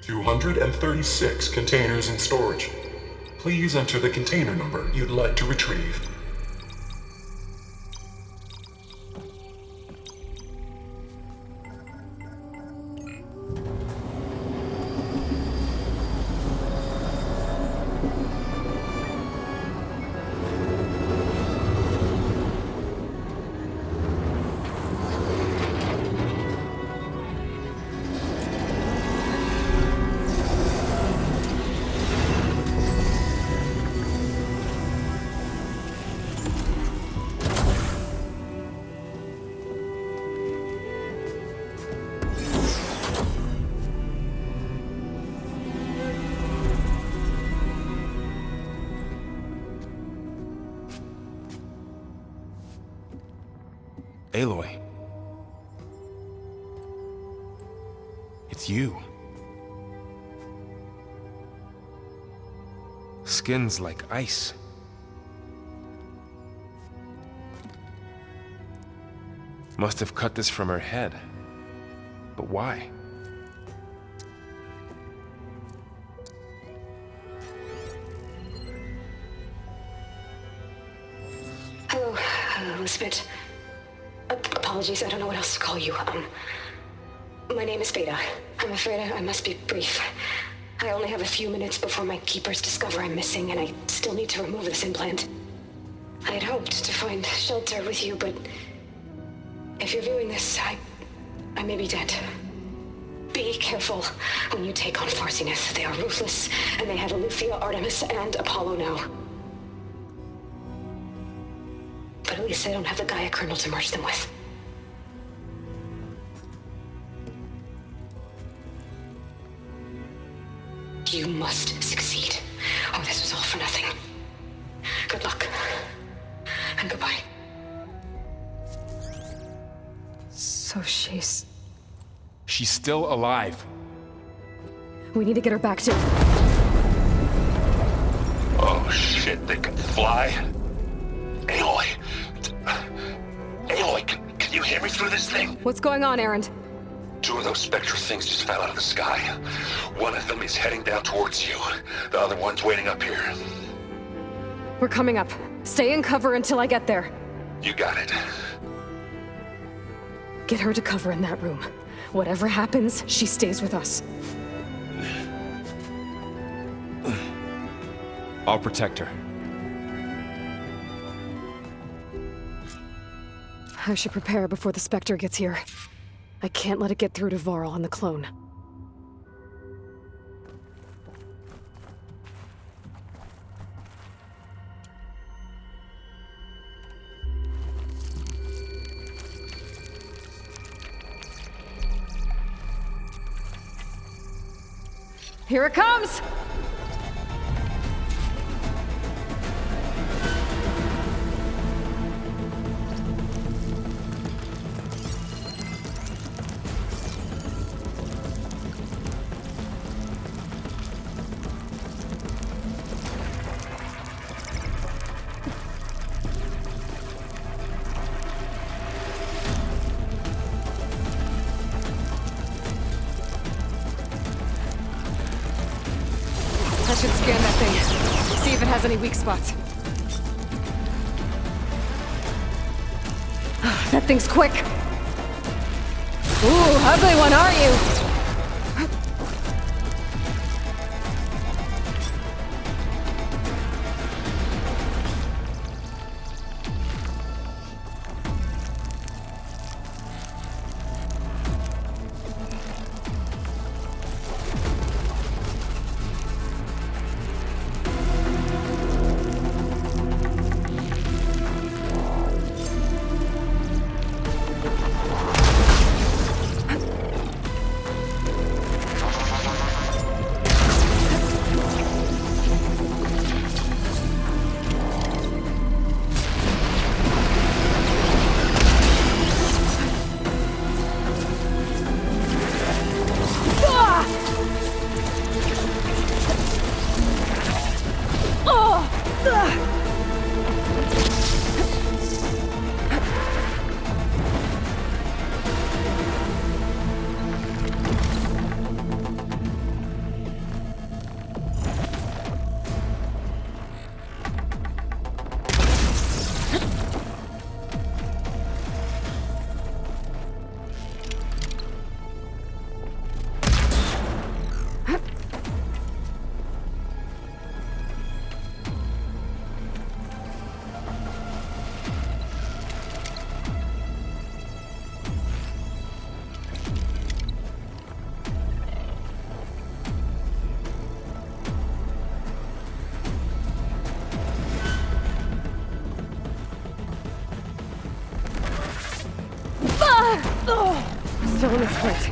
236 containers in storage. Please enter the container number you'd like to retrieve. Aloy. It's you. Skin's like ice. Must have cut this from her head. But why? Hello, Elizabeth. Apologies, I don't know what else to call you. My name is Beta. I'm afraid I must be brief. I only have a few minutes before my keepers discover I'm missing, and I still need to remove this implant. I had hoped to find shelter with you, but if you're viewing this, I may be dead. Be careful when you take on Farsiness. They are ruthless, and they have Aletheia, Artemis, and Apollo now. But at least I don't have the Gaia kernel to merge them with. You must succeed, or this was all for nothing. Good luck, and goodbye. So she's still alive. We need to get her back to... Oh shit, they can fly? Aloy! Aloy, can you hear me through this thing? What's going on, Erend? Two of those spectral things just fell out of the sky. One of them is heading down towards you. The other one's waiting up here. We're coming up. Stay in cover until I get there. You got it. Get her to cover in that room. Whatever happens, she stays with us. I'll protect her. I should prepare before the Spectre gets here. I can't let it get through to Varl and the clone. Here it comes! I should scan that thing. See if it has any weak spots. That thing's quick. Ooh, ugly one, are you? Still in this fight.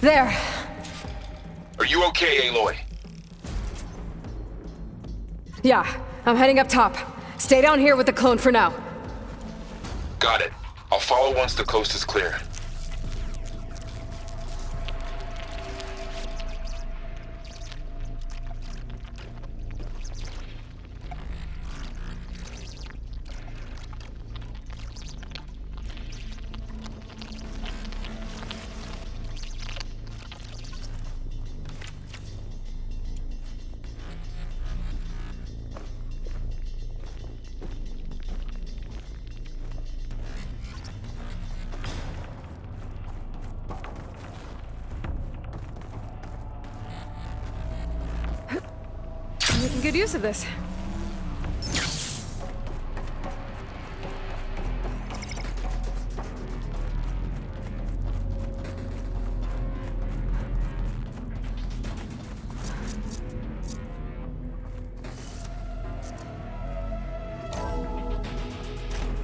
There. Are you okay, Aloy? Yeah, I'm heading up top. Stay down here with the clone for now. Got it. I'll follow once the coast is clear. Making good use of this.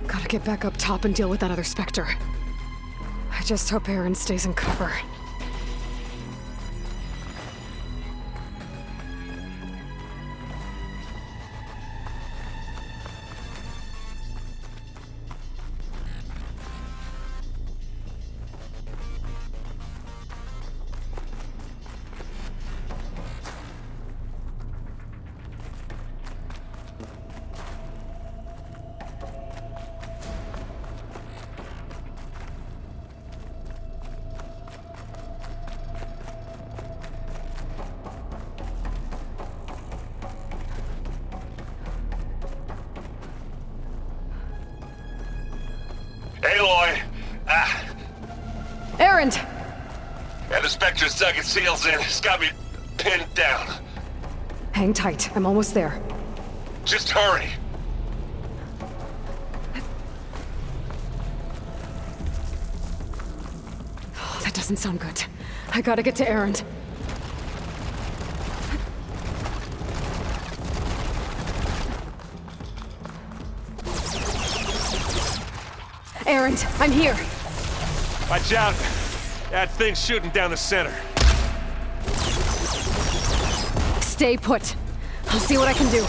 Gotta get back up top and deal with that other Spectre. I just hope Aaron stays in cover. Aloy! Aaron! And the Spectre's dug its heels in. It's got me pinned down. Hang tight, I'm almost there. Just hurry. Oh, that doesn't sound good. I gotta get to Aaron. Aaron, I'm here. Watch out! That thing's shooting down the center. Stay put. I'll see what I can do.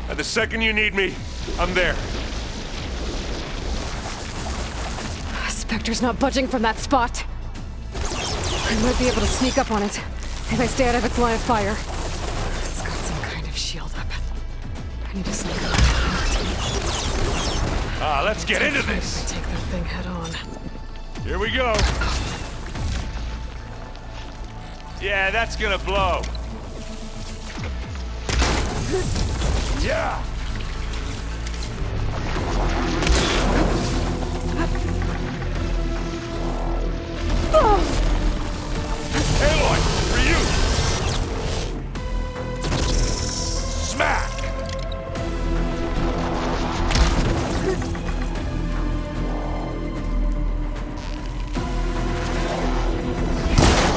And the second you need me, I'm there. Spectre's not budging from that spot. I might be able to sneak up on it If I stay out of its line of fire. It's got some kind of shield up. I need to sneak around. Let's get into this! Take that thing head on. Here we go. Yeah, that's gonna blow. Yeah! Aloy, for you! Smack!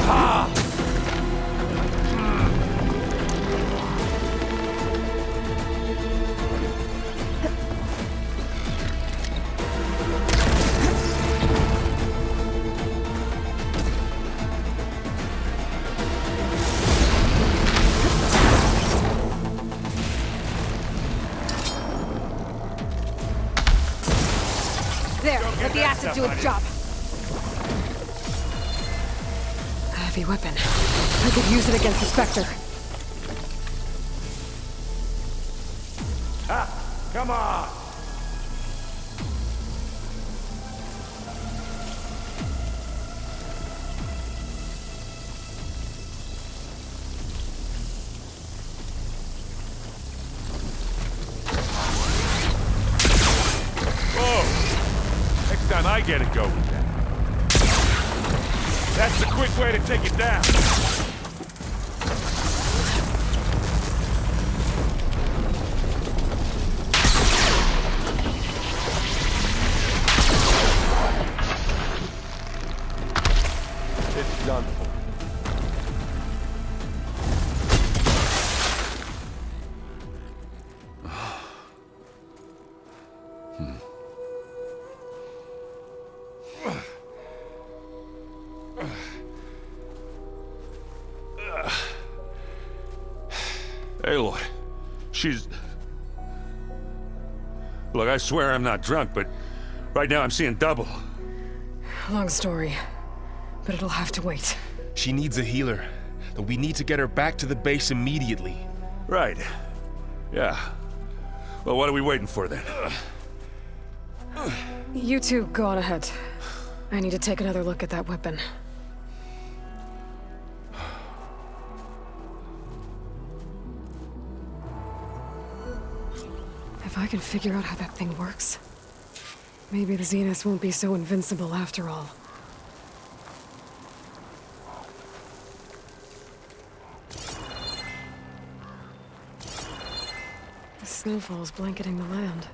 Ha! There, let the acid do its job. A heavy weapon. I could use it against the Spectre. Come on! Whoa! Next time I get it, go with that. That's the quick way to take it down. It's done for. Aloy, she's... Look, I swear I'm not drunk, but right now I'm seeing double. Long story, but it'll have to wait. She needs a healer. But we need to get her back to the base immediately. Right. Yeah. Well, what are we waiting for then? You two go on ahead. I need to take another look at that weapon. If I can figure out how that thing works, maybe the Zeniths won't be so invincible after all. The snowfall's blanketing the land.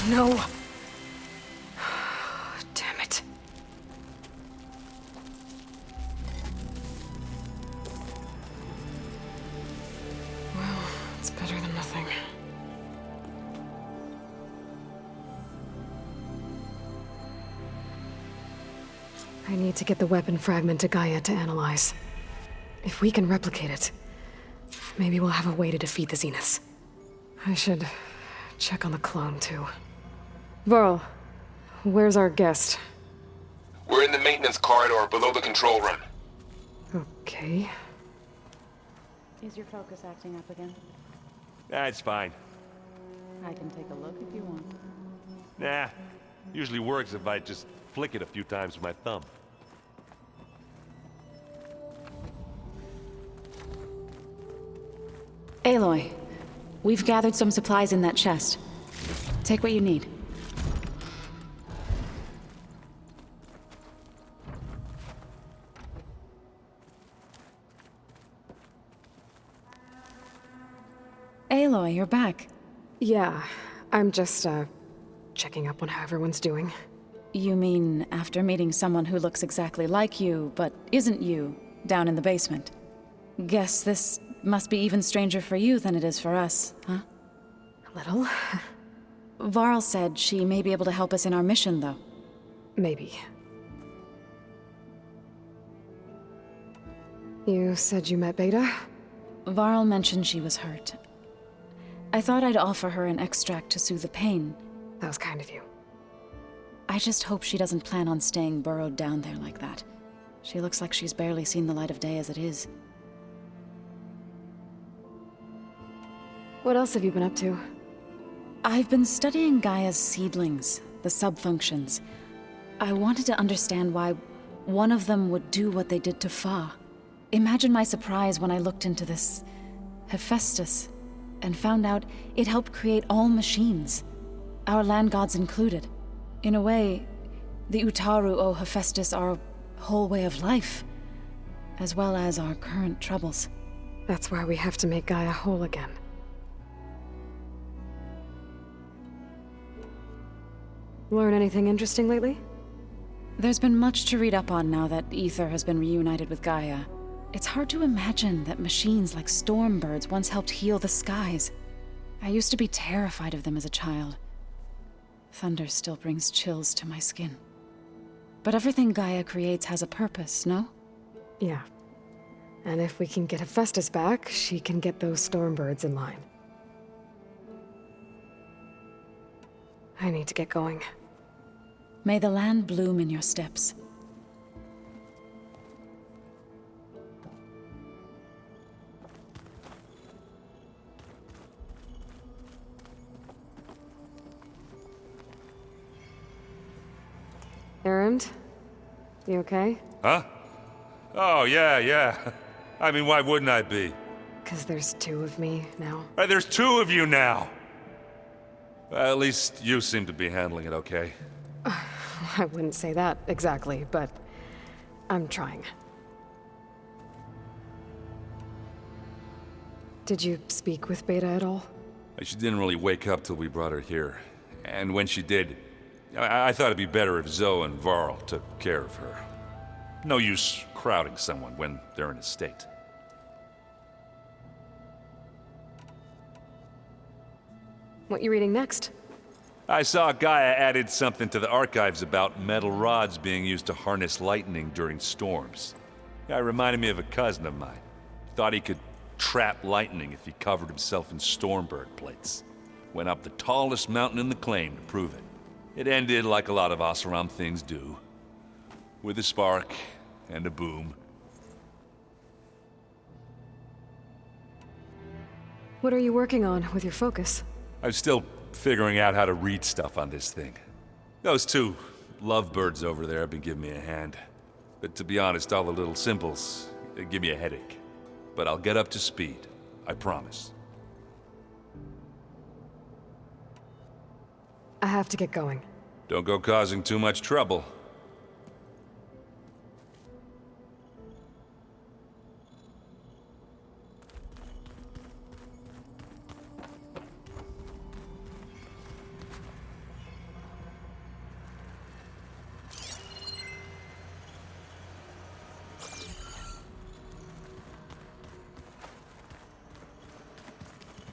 No. Damn it. Well, it's better than nothing. I need to get the weapon fragment to Gaia to analyze. If we can replicate it, maybe we'll have a way to defeat the Zeniths. I should check on the clone, too. Varl, where's our guest? We're in the maintenance corridor below the control room. Okay. Is your focus acting up again? That's fine. I can take a look if you want. Nah, Usually works if I just flick it a few times with my thumb. Aloy, we've gathered some supplies in that chest. Take what you need. Aloy, you're back. Yeah, I'm just, checking up on how everyone's doing. You mean after meeting someone who looks exactly like you, but isn't you, down in the basement? Guess this must be even stranger for you than it is for us, huh? A little. Varl said she may be able to help us in our mission, though. Maybe. You said you met Beta? Varl mentioned she was hurt. I thought I'd offer her an extract to soothe the pain. That was kind of you. I just hope she doesn't plan on staying burrowed down there like that. She looks like she's barely seen the light of day as it is. What else have you been up to? I've been studying Gaia's seedlings, the subfunctions. I wanted to understand why one of them would do what they did to Fa. Imagine my surprise when I looked into this Hephaestus and found out it helped create all machines, our land gods included. In a way, the Utaru owe Hephaestus our whole way of life, as well as our current troubles. That's why we have to make Gaia whole again. Learn anything interesting lately? There's been much to read up on now that Ether has been reunited with Gaia. It's hard to imagine that machines like stormbirds once helped heal the skies. I used to be terrified of them as a child. Thunder still brings chills to my skin. But everything Gaia creates has a purpose, no? Yeah. And if we can get Hephaestus back, she can get those stormbirds in line. I need to get going. May the land bloom in your steps. Errand? You okay? Huh? Oh, yeah. I mean, why wouldn't I be? 'Cause there's two of me now. There's two of you now! At least you seem to be handling it okay. I wouldn't say that exactly, but I'm trying. Did you speak with Beta at all? She didn't really wake up till we brought her here. And when she did, I thought it'd be better if Zoe and Varl took care of her. No use crowding someone when they're in a state. What you reading next? I saw Gaia added something to the archives about metal rods being used to harness lightning during storms. Guy reminded me of a cousin of mine. Thought he could trap lightning if he covered himself in stormbird plates. Went up the tallest mountain in the claim to prove it. It ended like a lot of Oseram things do. With a spark and a boom. What are you working on with your focus? I'm still figuring out how to read stuff on this thing. Those two lovebirds over there have been giving me a hand. But to be honest, all the little symbols, they give me a headache. But I'll get up to speed, I promise. I have to get going. Don't go causing too much trouble.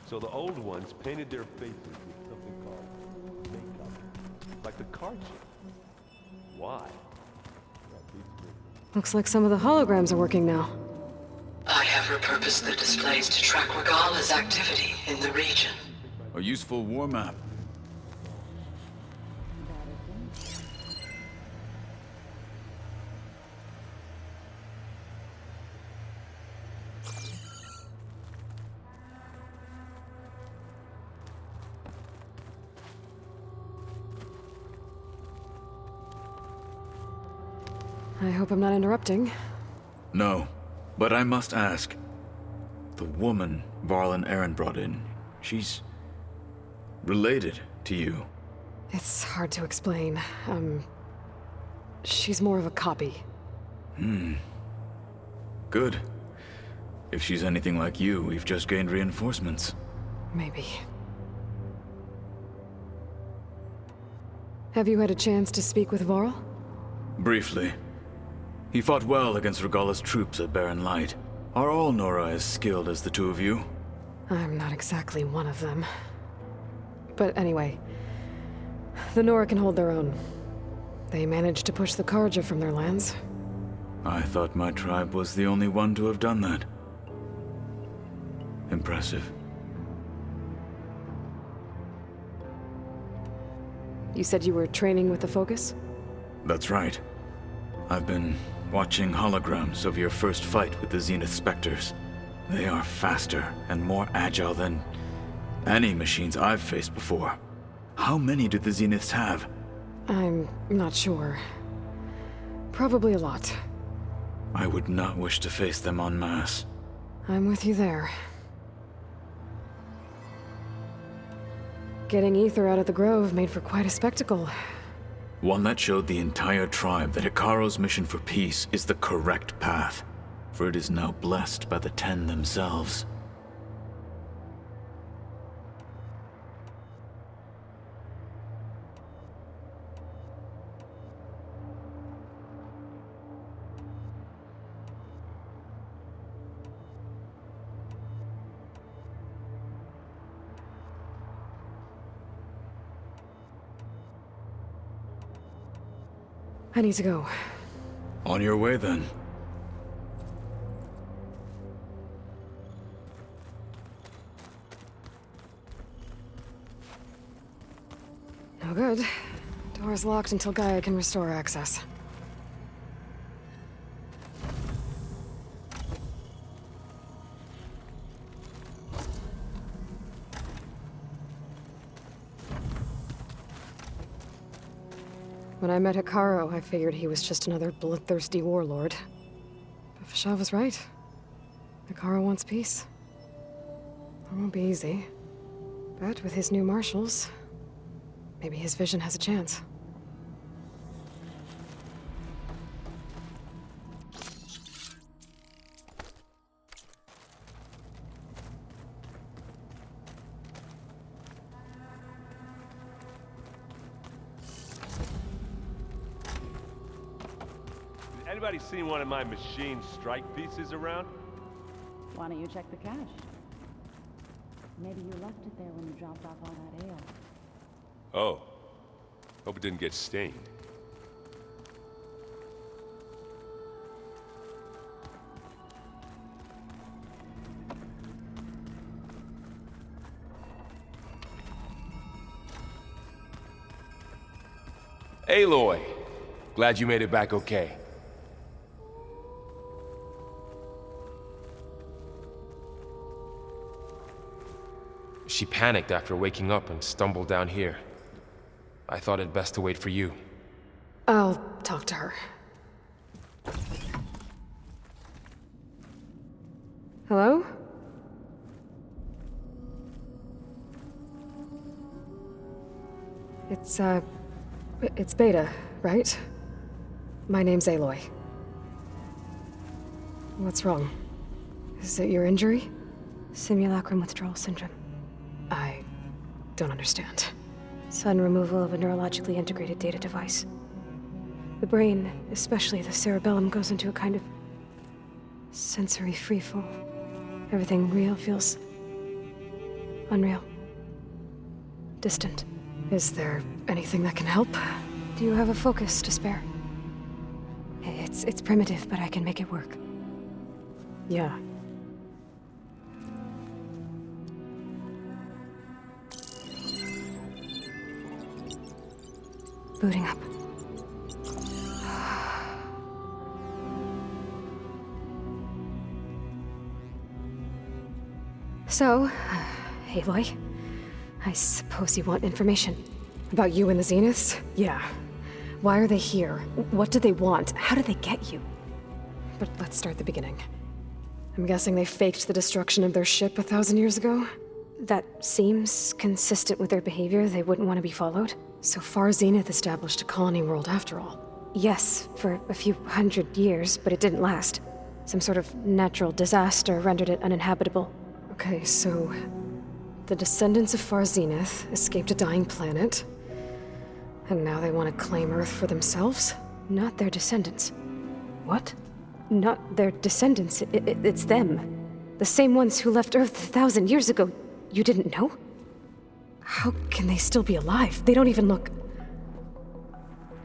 So the old ones painted their faces with something called makeup. Like the card shape. Why? Looks like some of the holograms are working now. I have repurposed the displays to track Regala's activity in the region. A useful war map. I hope I'm not interrupting. No, but I must ask. The woman Varl and Aaron brought in, she's related to you. It's hard to explain. She's more of a copy. Good. If she's anything like you, we've just gained reinforcements. Maybe. Have you had a chance to speak with Varl? Briefly. He fought well against Regalla's troops at Barren Light. Are all Nora as skilled as the two of you? I'm not exactly one of them. But anyway, the Nora can hold their own. They managed to push the Karja from their lands. I thought my tribe was the only one to have done that. Impressive. You said you were training with the Focus? That's right. I've been watching holograms of your first fight with the Zenith Spectres. They are faster and more agile than any machines I've faced before. How many do the Zeniths have? I'm not sure. Probably a lot. I would not wish to face them en masse. I'm with you there. Getting Ether out of the Grove made for quite a spectacle. One that showed the entire tribe that Hikaro's mission for peace is the correct path, for it is now blessed by the Ten themselves. I need to go. On your way, then. No good. Door's locked until Gaia can restore access. When I met Hikaro, I figured he was just another bloodthirsty warlord. But Fashav was right. Hikaro wants peace. It won't be easy. But with his new marshals, maybe his vision has a chance. Anybody seen one of my machine strike pieces around? Why don't you check the cache? Maybe you left it there when you dropped off all that ale. Oh. Hope it didn't get stained. Aloy! Glad you made it back okay. She panicked after waking up and stumbled down here. I thought it best to wait for you. I'll talk to her. Hello? It's Beta, right? My name's Aloy. What's wrong? Is it your injury? Simulacrum withdrawal syndrome. I don't understand. Sudden removal of a neurologically integrated data device. The brain, especially the cerebellum, goes into a kind of sensory freefall. Everything real feels unreal. Distant. Is there anything that can help? Do you have a focus to spare? It's primitive, but I can make it work. Yeah. Booting up. So, Aloy, I suppose you want information. About you and the Zeniths? Yeah. Why are they here? What do they want? How did they get you? But let's start at the beginning. I'm guessing they faked the destruction of their ship 1,000 years ago? That seems consistent with their behavior. They wouldn't want to be followed. So Far Zenith established a colony world after all. Yes, for a few hundred years, but it didn't last. Some sort of natural disaster rendered it uninhabitable. Okay, so the descendants of Far Zenith escaped a dying planet, and now they want to claim Earth for themselves? Not their descendants. What? Not their descendants. It's them. The same ones who left Earth 1,000 years ago. You didn't know? How can they still be alive? They don't even look...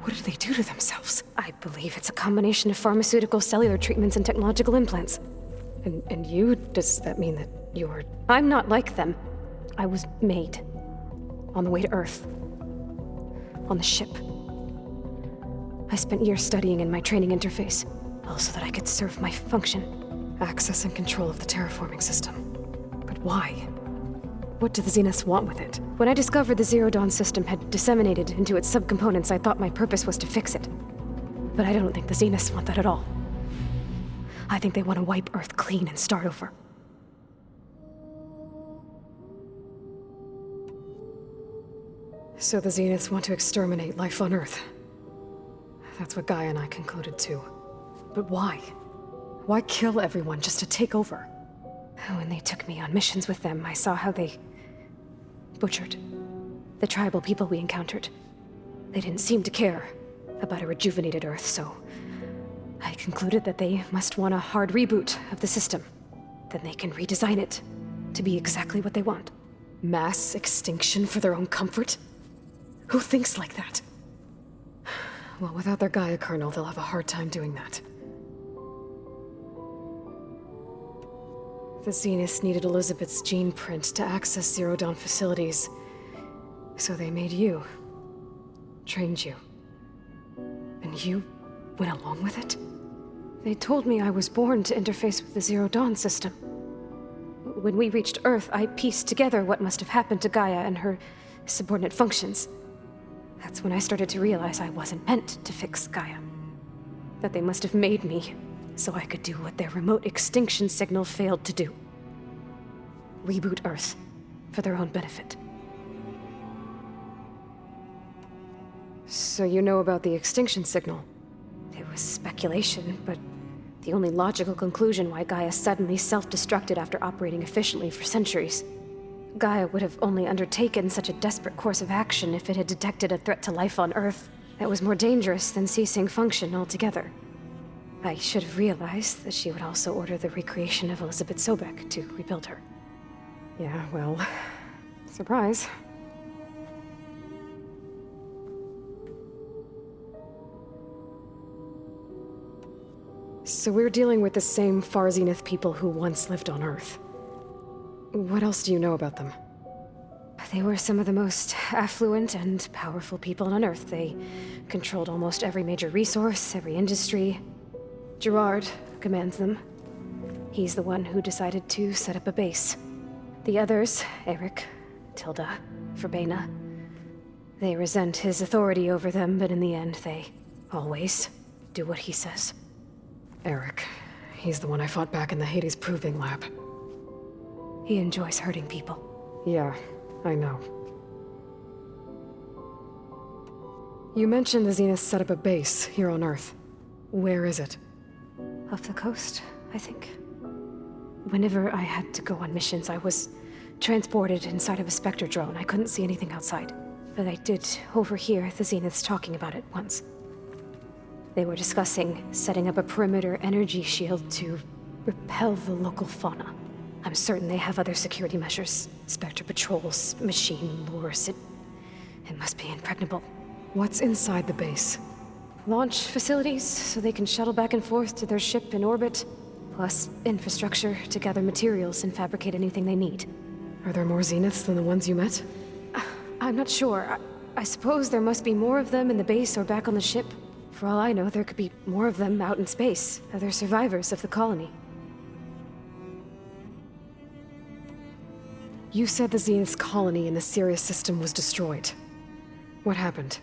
What did they do to themselves? I believe it's a combination of pharmaceutical, cellular treatments, and technological implants. And you? Does that mean that you're... I'm not like them. I was made. On the way to Earth. On the ship. I spent years studying in my training interface, all so that I could serve my function. Access and control of the terraforming system. But why? What do the Zeniths want with it? When I discovered the Zero Dawn system had disseminated into its subcomponents, I thought my purpose was to fix it. But I don't think the Zeniths want that at all. I think they want to wipe Earth clean and start over. So the Zeniths want to exterminate life on Earth. That's what Gaia and I concluded too. But why? Why kill everyone just to take over? When they took me on missions with them, I saw how they butchered the tribal people we encountered. They didn't seem to care about a rejuvenated Earth, so I concluded that they must want a hard reboot of the system. Then they can redesign it to be exactly what they want. Mass extinction for their own comfort? Who thinks like that? Well, without their Gaia kernel, they'll have a hard time doing that. The Zeniths needed Elizabeth's gene print to access Zero Dawn facilities. So they made you. Trained you. And you went along with it? They told me I was born to interface with the Zero Dawn system. When we reached Earth, I pieced together what must have happened to Gaia and her subordinate functions. That's when I started to realize I wasn't meant to fix Gaia. That they must have made me so I could do what their remote extinction signal failed to do. Reboot Earth, for their own benefit. So you know about the extinction signal? It was speculation, but the only logical conclusion why Gaia suddenly self-destructed after operating efficiently for centuries. Gaia would have only undertaken such a desperate course of action if it had detected a threat to life on Earth that was more dangerous than ceasing function altogether. I should have realized that she would also order the recreation of Elizabeth Sobek to rebuild her. Yeah, well, surprise. So we're dealing with the same Far Zenith people who once lived on Earth. What else do you know about them? They were some of the most affluent and powerful people on Earth. They controlled almost every major resource, every industry. Gerard commands them. He's the one who decided to set up a base. The others, Eric, Tilda, Verbena, they resent his authority over them, but in the end, they always do what he says. Eric, he's the one I fought back in the Hades Proving Lab. He enjoys hurting people. Yeah, I know. You mentioned the Zeniths set up a base here on Earth. Where is it? Off the coast, I think. Whenever I had to go on missions, I was transported inside of a Spectre drone. I couldn't see anything outside. But I did overhear the Zeniths talking about it once. They were discussing setting up a perimeter energy shield to repel the local fauna. I'm certain they have other security measures. Spectre patrols, machine lures. It must be impregnable. What's inside the base? Launch facilities, so they can shuttle back and forth to their ship in orbit. Plus infrastructure to gather materials and fabricate anything they need. Are there more Zeniths than the ones you met? I'm not sure. I suppose there must be more of them in the base or back on the ship. For all I know, there could be more of them out in space, other survivors of the colony. You said the Zenith's colony in the Sirius system was destroyed. What happened?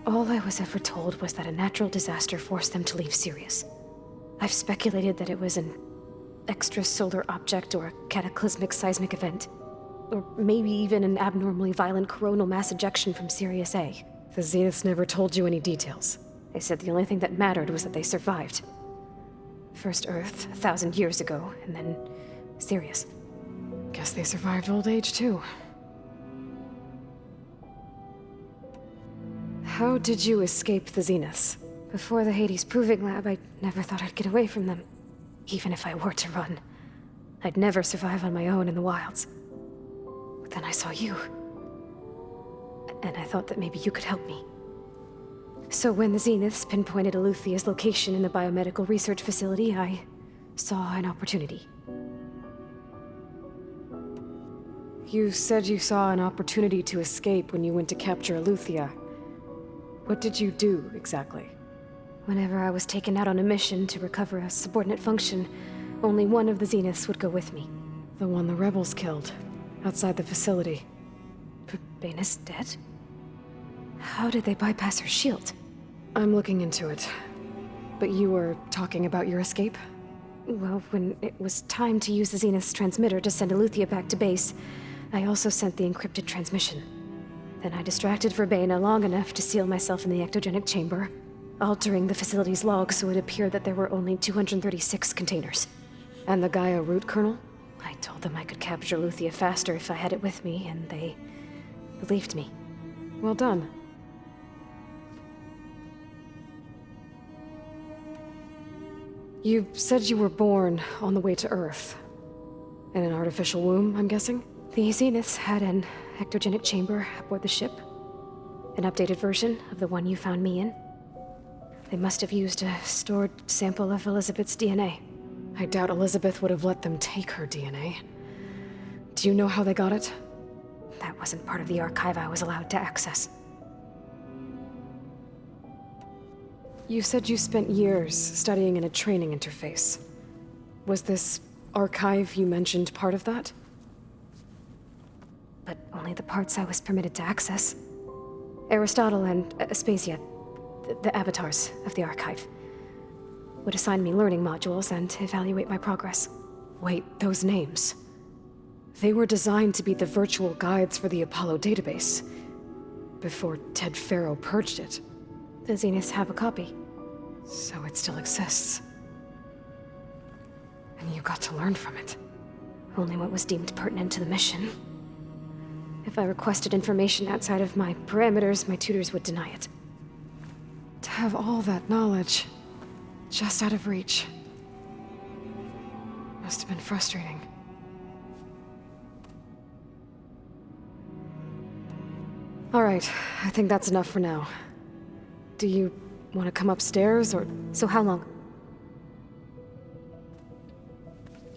All I was ever told was that a natural disaster forced them to leave Sirius. I've speculated that it was an extrasolar object or a cataclysmic seismic event. Or maybe even an abnormally violent coronal mass ejection from Sirius A. The Zeniths never told you any details. They said the only thing that mattered was that they survived. First Earth, 1,000 years ago, and then Sirius. Guess they survived old age, too. How did you escape the Zeniths? Before the Hades Proving Lab, I never thought I'd get away from them. Even if I were to run. I'd never survive on my own in the wilds. But then I saw you. And I thought that maybe you could help me. So when the Zeniths pinpointed Aluthia's location in the biomedical research facility, I saw an opportunity. You said you saw an opportunity to escape when you went to capture Aluthia. What did you do, exactly? Whenever I was taken out on a mission to recover a subordinate function, only one of the Zeniths would go with me. The one the rebels killed, outside the facility. Baina's dead? How did they bypass her shield? I'm looking into it. But you were talking about your escape? Well, when it was time to use the Zenith's transmitter to send Aluthia back to base, I also sent the encrypted transmission. Then I distracted Verbaina long enough to seal myself in the ectogenic chamber, altering the facility's log so it appeared that there were only 236 containers. And the Gaia root kernel? I told them I could capture Aluthia faster if I had it with me, and they believed me. Well done. You said you were born on the way to Earth. In an artificial womb, I'm guessing? The Zeniths had an ectogenic chamber aboard the ship. An updated version of the one you found me in. They must have used a stored sample of Elizabeth's DNA. I doubt Elizabeth would have let them take her DNA. Do you know how they got it? That wasn't part of the archive I was allowed to access. You said you spent years studying in a training interface. Was this archive you mentioned part of that? But only the parts I was permitted to access. Aristotle and Aspasia, the avatars of the archive, would assign me learning modules and evaluate my progress. Wait, those names. They were designed to be the virtual guides for the Apollo database, before Ted Faro purged it. The Zeniths have a copy. So it still exists. And you got to learn from it. Only what was deemed pertinent to the mission. If I requested information outside of my parameters, my tutors would deny it. To have all that knowledge, just out of reach, must have been frustrating. All right, I think that's enough for now. Do you want to come upstairs, or... So how long?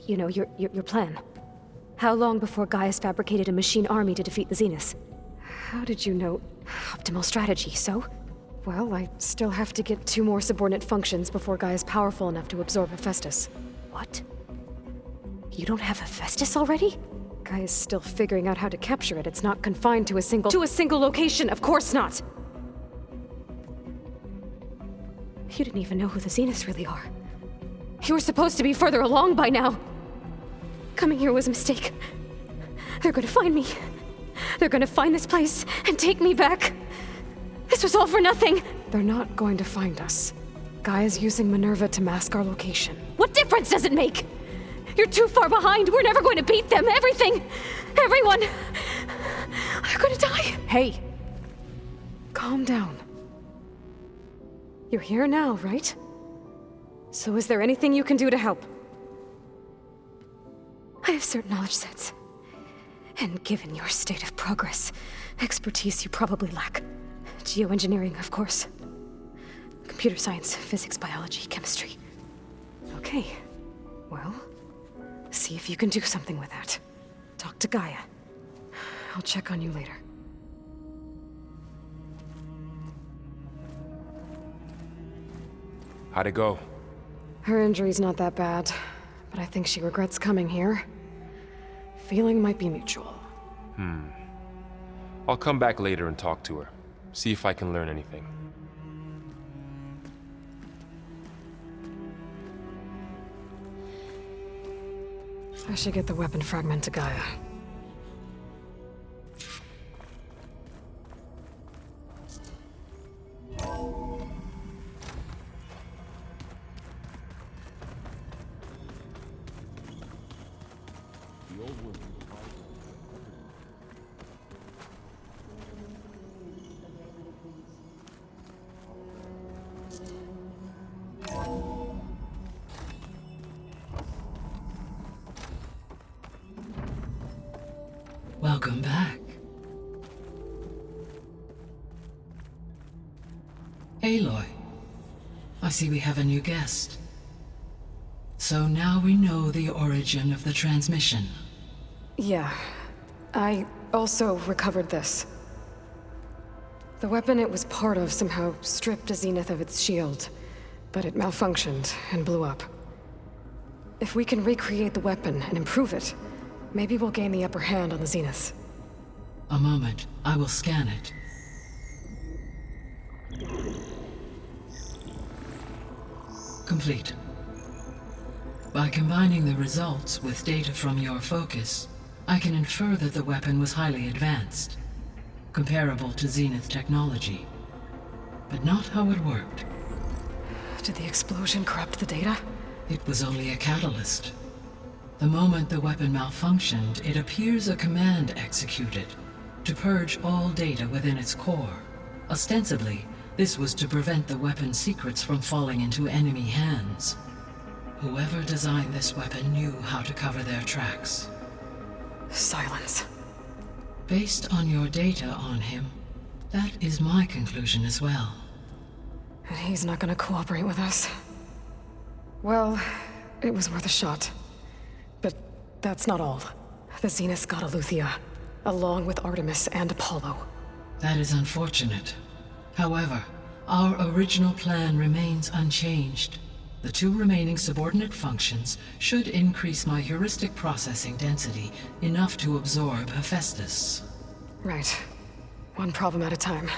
You know, your plan. How long before Gaius fabricated a machine army to defeat the Zeniths? How did you know? Optimal strategy, so? Well, I still have to get 2 more subordinate functions before Gaia's powerful enough to absorb Hephaestus. What? You don't have Hephaestus already? Gaia's still figuring out how to capture it. It's not confined to a single... To a single location! Of course not! You didn't even know who the Zeniths really are. You were supposed to be further along by now! Coming here was a mistake. They're gonna find me. They're gonna find this place and take me back. This was all for nothing. They're not going to find us. Gaia's using Minerva to mask our location. What difference does it make? You're too far behind. We're never going to beat them. Everything. Everyone. They're gonna die. Hey. Calm down. You're here now, right? So is there anything you can do to help? I have certain knowledge sets. And given your state of progress, expertise you probably lack. Geoengineering, of course. Computer science, physics, biology, chemistry. Okay. Well, see if you can do something with that. Talk to Gaia. I'll check on you later. How'd it go? Her injury's not that bad, but I think she regrets coming here. Feeling might be mutual. I'll come back later and talk to her. See if I can learn anything. I should get the weapon fragment to Gaia. Welcome back. Aloy, I see we have a new guest. So now we know the origin of the transmission. Yeah. I also recovered this. The weapon it was part of somehow stripped a Zenith of its shield, but it malfunctioned and blew up. If we can recreate the weapon and improve it, maybe we'll gain the upper hand on the Zeniths. A moment, I will scan it. Complete. By combining the results with data from your focus, I can infer that the weapon was highly advanced, comparable to Zenith technology, but not how it worked. Did the explosion corrupt the data? It was only a catalyst. The moment the weapon malfunctioned, it appears a command executed to purge all data within its core. Ostensibly, this was to prevent the weapon's secrets from falling into enemy hands. Whoever designed this weapon knew how to cover their tracks. Silence. Based on your data on him, that is my conclusion as well. And he's not gonna cooperate with us. Well, it was worth a shot. But that's not all. The Zeniths got Aletheia, along with Artemis and Apollo. That is unfortunate. However, our original plan remains unchanged. The two remaining subordinate functions should increase my heuristic processing density enough to absorb Hephaestus. Right. One problem at a time.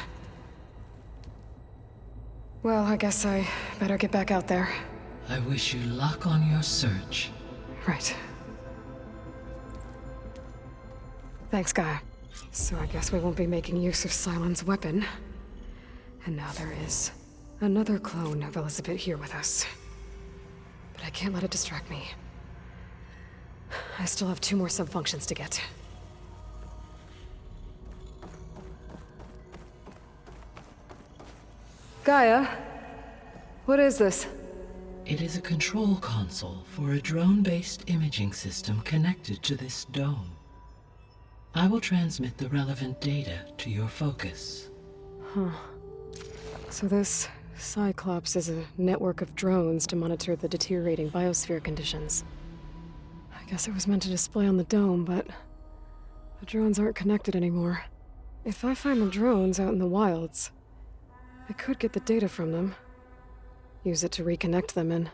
Well, I guess I better get back out there. I wish you luck on your search. Right. Thanks, Gaia. So I guess we won't be making use of Cylon's weapon. And now there is another clone of Elizabeth here with us. But I can't let it distract me. I still have 2 more subfunctions to get. Gaia? What is this? It is a control console for a drone-based imaging system connected to this dome. I will transmit the relevant data to your focus. Huh. So this Cyclops is a network of drones to monitor the deteriorating biosphere conditions. I guess it was meant to display on the dome, but the drones aren't connected anymore. If I find the drones out in the wilds, I could get the data from them, use it to reconnect them, and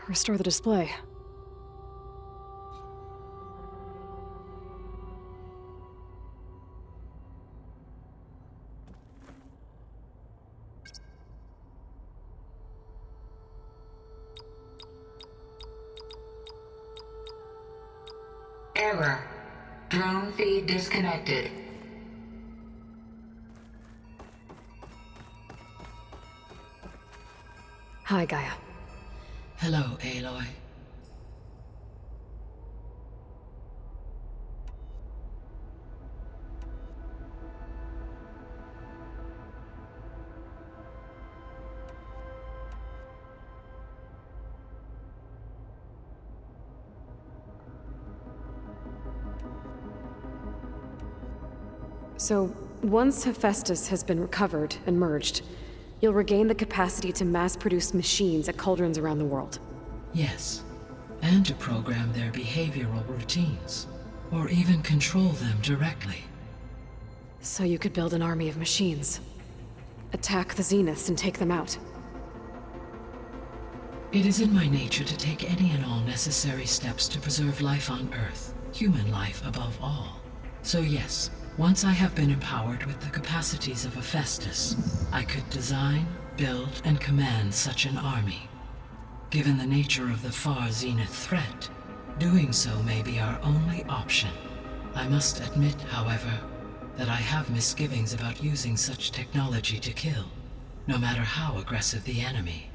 restore the display. Error. Drone feed disconnected. Hi, Gaia. Hello, Aloy. So, once Hephaestus has been recovered and merged, you'll regain the capacity to mass-produce machines at cauldrons around the world. Yes, and to program their behavioral routines, or even control them directly. So you could build an army of machines. Attack the Zeniths and take them out. It is in my nature to take any and all necessary steps to preserve life on Earth, human life above all. So yes, Once I have been empowered with the capacities of Hephaestus, I could design, build, and command such an army. Given the nature of the far zenith threat, doing so may be our only option. I must admit, however, that I have misgivings about using such technology to kill, no matter how aggressive the enemy.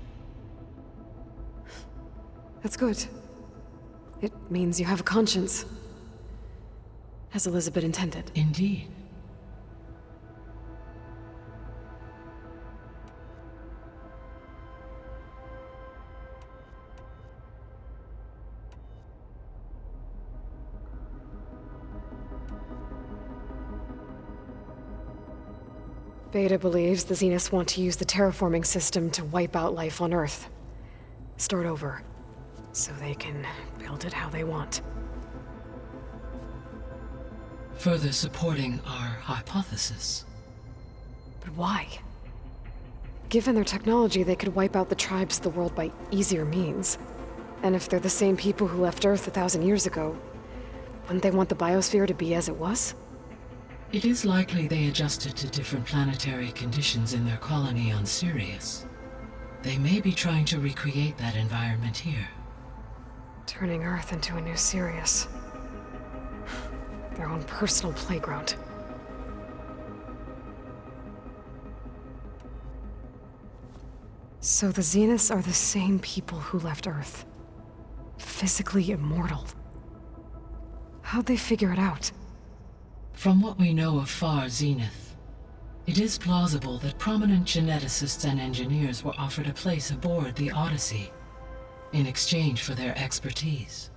That's good. It means you have a conscience. As Elizabeth intended. Indeed. Beta believes the Zeniths want to use the terraforming system to wipe out life on Earth. Start over, so they can build it how they want. Further supporting our hypothesis. But why? Given their technology, they could wipe out the tribes of the world by easier means. And if they're the same people who left Earth 1,000 years ago, wouldn't they want the biosphere to be as it was? It is likely they adjusted to different planetary conditions in their colony on Sirius. They may be trying to recreate that environment here. Turning Earth into a new Sirius. Their own personal playground. So the Zeniths are the same people who left Earth. Physically immortal. How'd they figure it out? From what we know of Far Zenith, it is plausible that prominent geneticists and engineers were offered a place aboard the Odyssey in exchange for their expertise.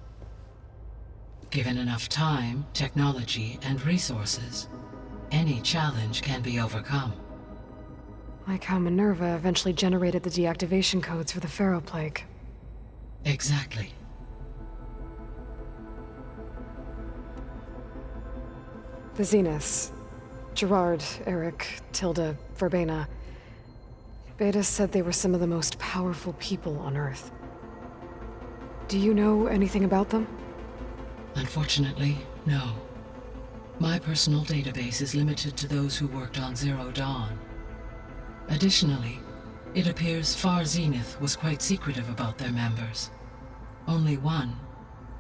Given enough time, technology, and resources, any challenge can be overcome. Like how Minerva eventually generated the deactivation codes for the Pharaoh Plague. Exactly. The Zeniths. Gerard, Eric, Tilda, Verbena. Beta said they were some of the most powerful people on Earth. Do you know anything about them? Unfortunately, no. My personal database is limited to those who worked on Zero Dawn. Additionally, it appears Far Zenith was quite secretive about their members. Only one,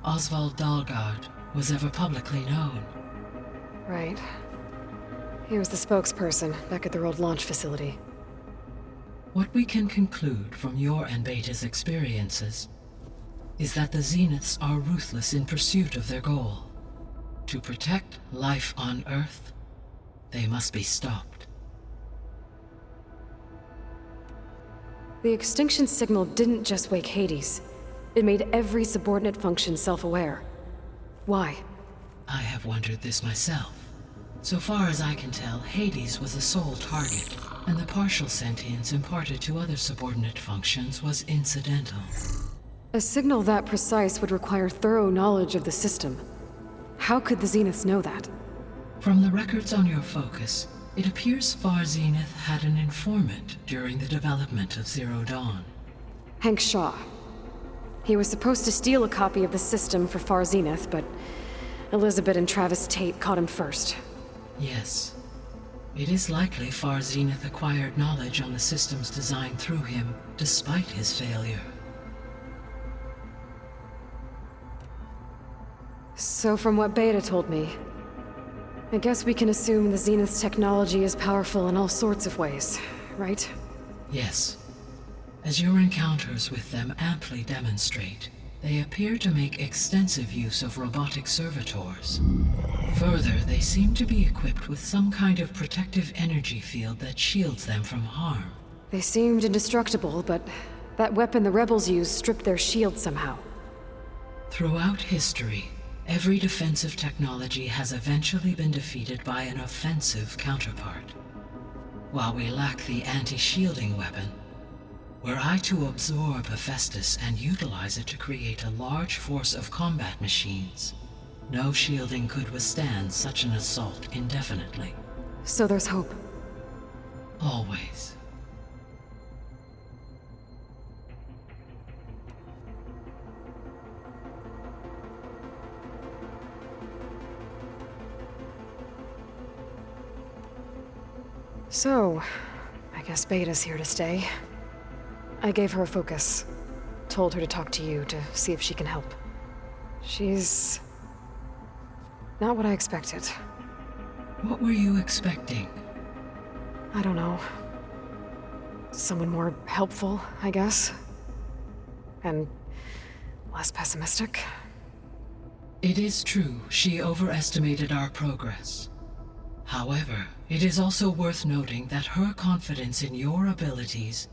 Oswald Dahlgard, was ever publicly known. Right. He was the spokesperson back at their old launch facility. What we can conclude from your and Beta's experiences is that the Zeniths are ruthless in pursuit of their goal. To protect life on Earth, they must be stopped. The extinction signal didn't just wake Hades. It made every subordinate function self-aware. Why? I have wondered this myself. So far as I can tell, Hades was the sole target, and the partial sentience imparted to other subordinate functions was incidental. A signal that precise would require thorough knowledge of the system. How could the Zeniths know that? From the records on your focus, it appears Far Zenith had an informant during the development of Zero Dawn. Hank Shaw. He was supposed to steal a copy of the system for Far Zenith, but Elizabeth and Travis Tate caught him first. Yes. It is likely Far Zenith acquired knowledge on the system's design through him, despite his failure. So from what Beta told me, I guess we can assume the Zenith's technology is powerful in all sorts of ways, right? Yes. As your encounters with them amply demonstrate, they appear to make extensive use of robotic servitors. Further, they seem to be equipped with some kind of protective energy field that shields them from harm. They seemed indestructible, but that weapon the rebels used stripped their shield somehow. Throughout history, every defensive technology has eventually been defeated by an offensive counterpart. While we lack the anti-shielding weapon, were I to absorb Hephaestus and utilize it to create a large force of combat machines, no shielding could withstand such an assault indefinitely. So there's hope. Always. So, I guess Beta's here to stay. I gave her a focus. Told her to talk to you to see if she can help. She's... not what I expected. What were you expecting? I don't know. Someone more helpful, I guess. And less pessimistic. It is true she overestimated our progress. However, it is also worth noting that her confidence in your abilities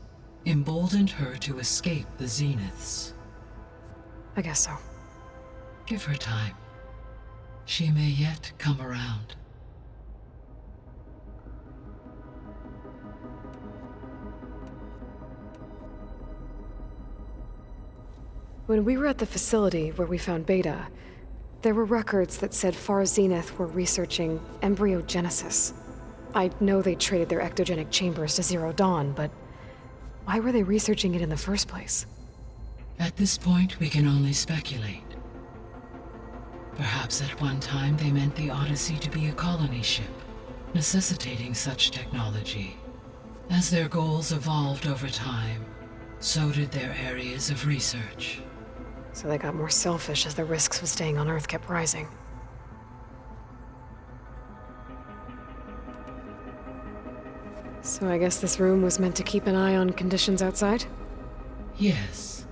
emboldened her to escape the Zeniths. I guess so. Give her time. She may yet come around. When we were at the facility where we found Beta, there were records that said Far Zenith were researching embryogenesis. I know they traded their ectogenic chambers to Zero Dawn, but why were they researching it in the first place? At this point, we can only speculate. Perhaps at one time they meant the Odyssey to be a colony ship, necessitating such technology. As their goals evolved over time, so did their areas of research. So they got more selfish as the risks of staying on Earth kept rising. So I guess this room was meant to keep an eye on conditions outside? Yes.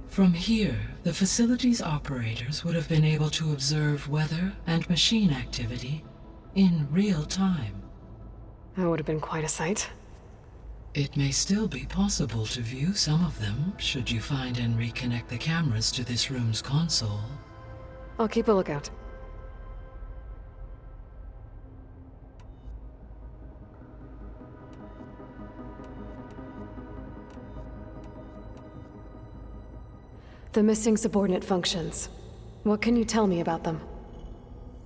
From here, the facility's operators would have been able to observe weather and machine activity in real time. That would have been quite a sight. It may still be possible to view some of them, should you find and reconnect the cameras to this room's console. I'll keep a lookout. The missing subordinate functions. What can you tell me about them?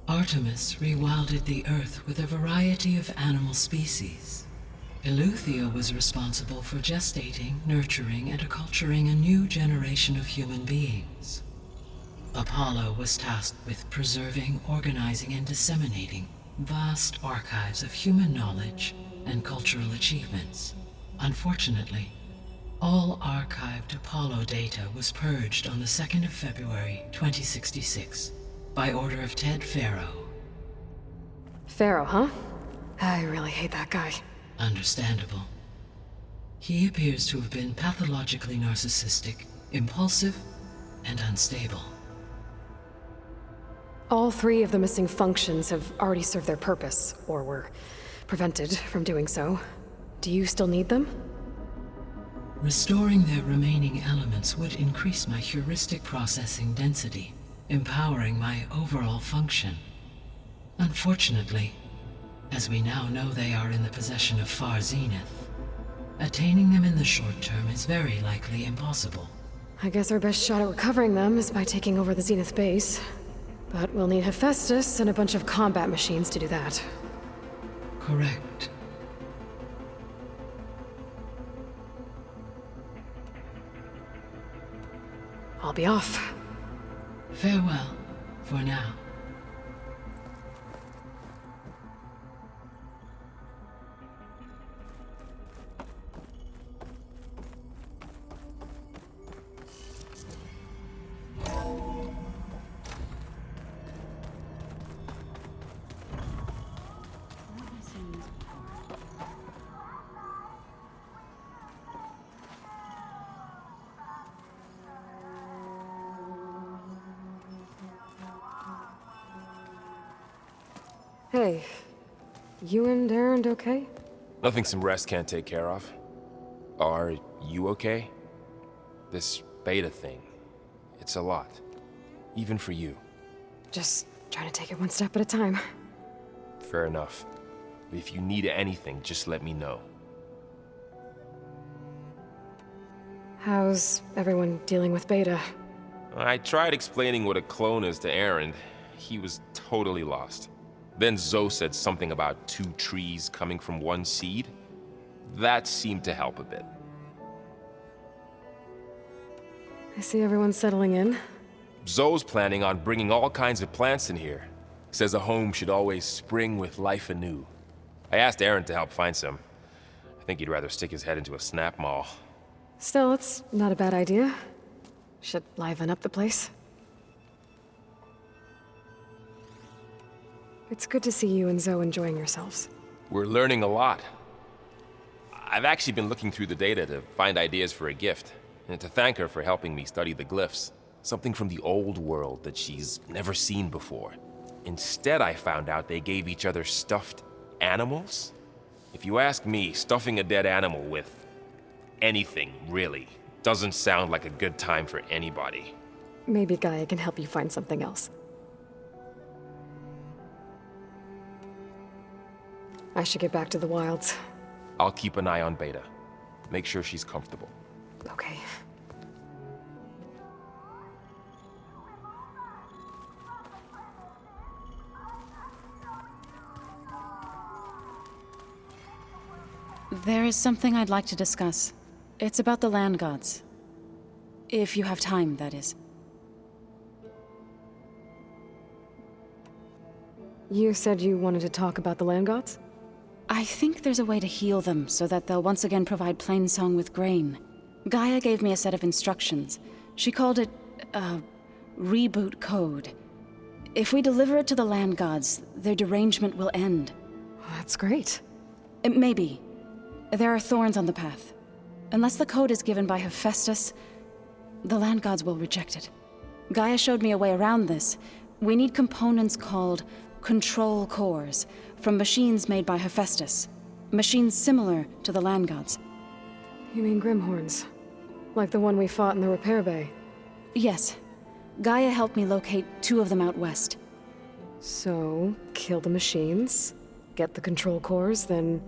Artemis rewilded the Earth with a variety of animal species. Eleuthia was responsible for gestating, nurturing, and acculturating a new generation of human beings. Apollo was tasked with preserving, organizing, and disseminating vast archives of human knowledge and cultural achievements. Unfortunately, all archived Apollo data was purged on the 2nd of February, 2066, by order of Ted Farrow. Farrow, huh? I really hate that guy. Understandable. He appears to have been pathologically narcissistic, impulsive, and unstable. All 3 of the missing functions have already served their purpose, or were prevented from doing so. Do you still need them? Restoring their remaining elements would increase my heuristic processing density, empowering my overall function. Unfortunately, as we now know they are in the possession of Far Zenith, attaining them in the short term is very likely impossible. I guess our best shot at recovering them is by taking over the Zenith base. But we'll need Hephaestus and a bunch of combat machines to do that. Correct. I'll be off. Farewell, for now. Hey, you and Erend okay? Nothing some rest can't take care of. Are you okay? This beta thing, it's a lot. Even for you. Just trying to take it one step at a time. Fair enough. If you need anything, just let me know. How's everyone dealing with Beta? I tried explaining what a clone is to Erend. He was totally lost. Then Zoe said something about 2 trees coming from 1 seed. That seemed to help a bit. I see everyone settling in. Zoe's planning on bringing all kinds of plants in here. Says a home should always spring with life anew. I asked Aaron to help find some. I think he'd rather stick his head into a snap mall. Still, it's not a bad idea. Should liven up the place. It's good to see you and Zoe enjoying yourselves. We're learning a lot. I've actually been looking through the data to find ideas for a gift, and to thank her for helping me study the glyphs. Something from the old world that she's never seen before. Instead, I found out they gave each other stuffed animals? If you ask me, stuffing a dead animal with anything, really, doesn't sound like a good time for anybody. Maybe Gaia can help you find something else. I should get back to the wilds. I'll keep an eye on Beta. Make sure she's comfortable. Okay. There is something I'd like to discuss. It's about the land gods. If you have time, that is. You said you wanted to talk about the land gods? I think there's a way to heal them so that they'll once again provide Plainsong with grain. Gaia gave me a set of instructions. She called it a reboot code. If we deliver it to the land gods, their derangement will end. That's great. Maybe. There are thorns on the path. Unless the code is given by Hephaestus, the land gods will reject it. Gaia showed me a way around this. We need components called control cores from machines made by Hephaestus. Machines similar to the land gods. You mean Grimhorns? Like the one we fought in the repair bay? Yes. Gaia helped me locate 2 of them out west. So, kill the machines, get the control cores, then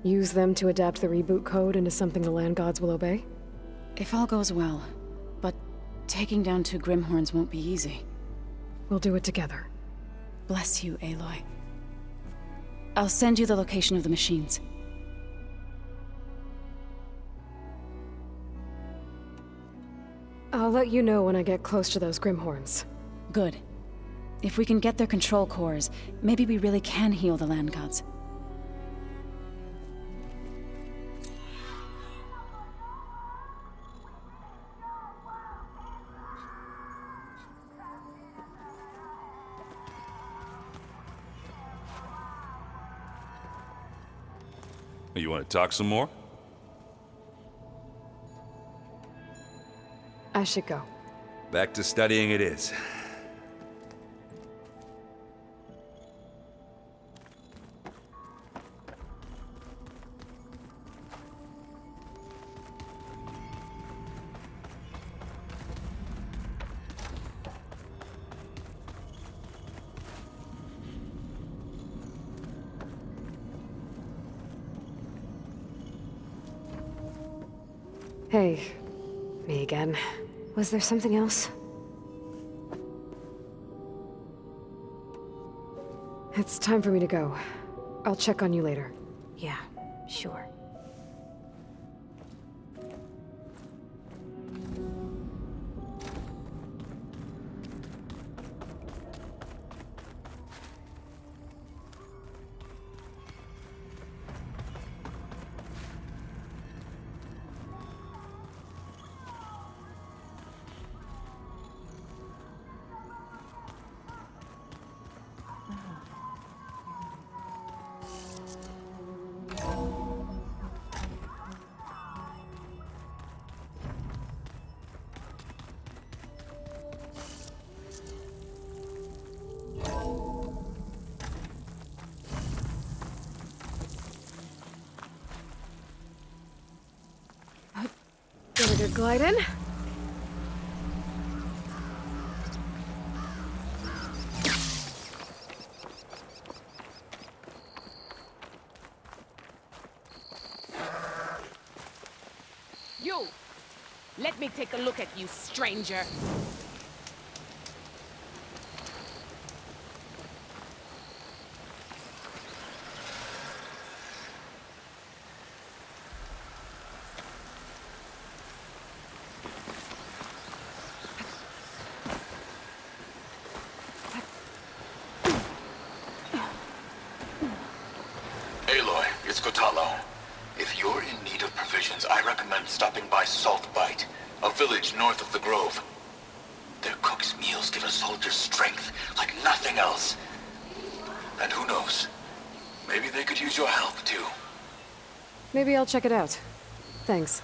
use them to adapt the reboot code into something the land gods will obey? If all goes well. But taking down 2 Grimhorns won't be easy. We'll do it together. Bless you, Aloy. I'll send you the location of the machines. I'll let you know when I get close to those Grimhorns. Good. If we can get their control cores, maybe we really can heal the land gods. You want to talk some more? I should go. Back to studying it is. Hey, me again. Was there something else? It's time for me to go. I'll check on you later. Yeah, sure. Get a good glide in. You! Let me take a look at you, stranger. Aloy. Skotalo. If you're in need of provisions, I recommend stopping by Saltbite, a village north of the Grove. Their cook's meals give a soldier strength like nothing else. And who knows? Maybe they could use your help, too. Maybe I'll check it out. Thanks.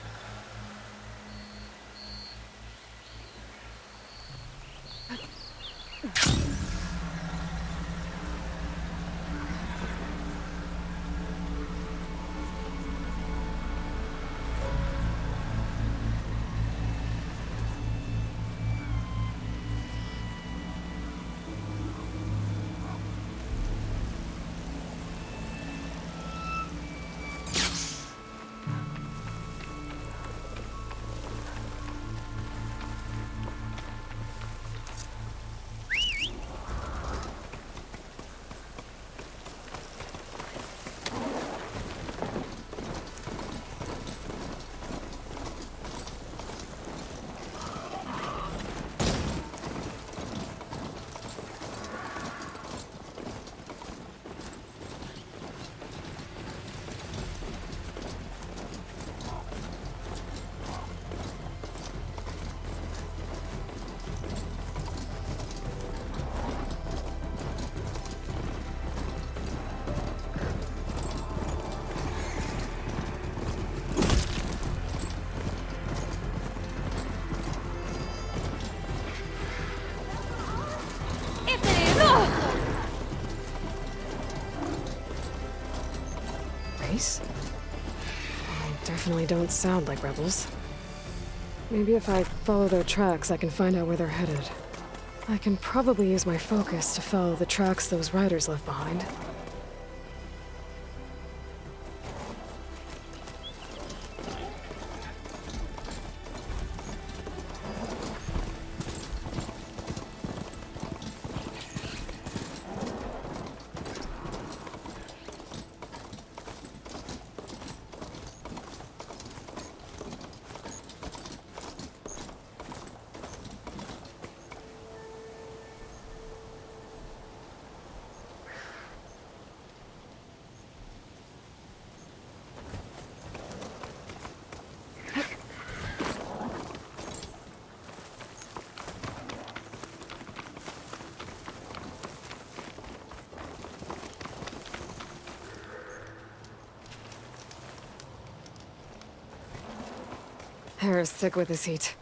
Definitely don't sound like rebels. Maybe if I follow their tracks, I can find out where they're headed. I can probably use my focus to follow the tracks those riders left behind. Hair is thick with this heat.